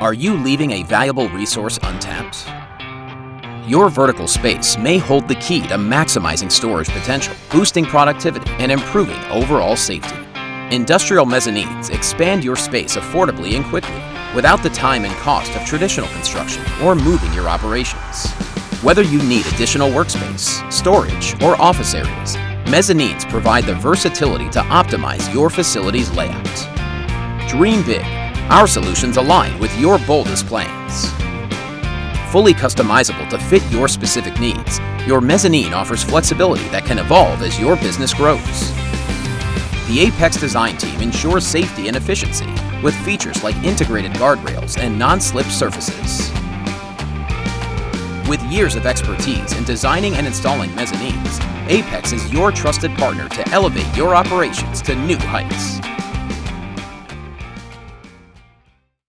Are you leaving a valuable resource untapped? Your vertical space may hold the key to maximizing storage potential, boosting productivity, and improving overall safety. Industrial mezzanines expand your space affordably and quickly, without the time and cost of traditional construction or moving your operations. Whether you need additional workspace, storage, or office areas, mezzanines provide the versatility to optimize your facility's layout. Dream big. Our solutions align with your boldest plans. Fully customizable to fit your specific needs, your mezzanine offers flexibility that can evolve as your business grows. The Apex design team ensures safety and efficiency with features like integrated guardrails and non-slip surfaces. With years of expertise in designing and installing mezzanines, Apex is your trusted partner to elevate your operations to new heights.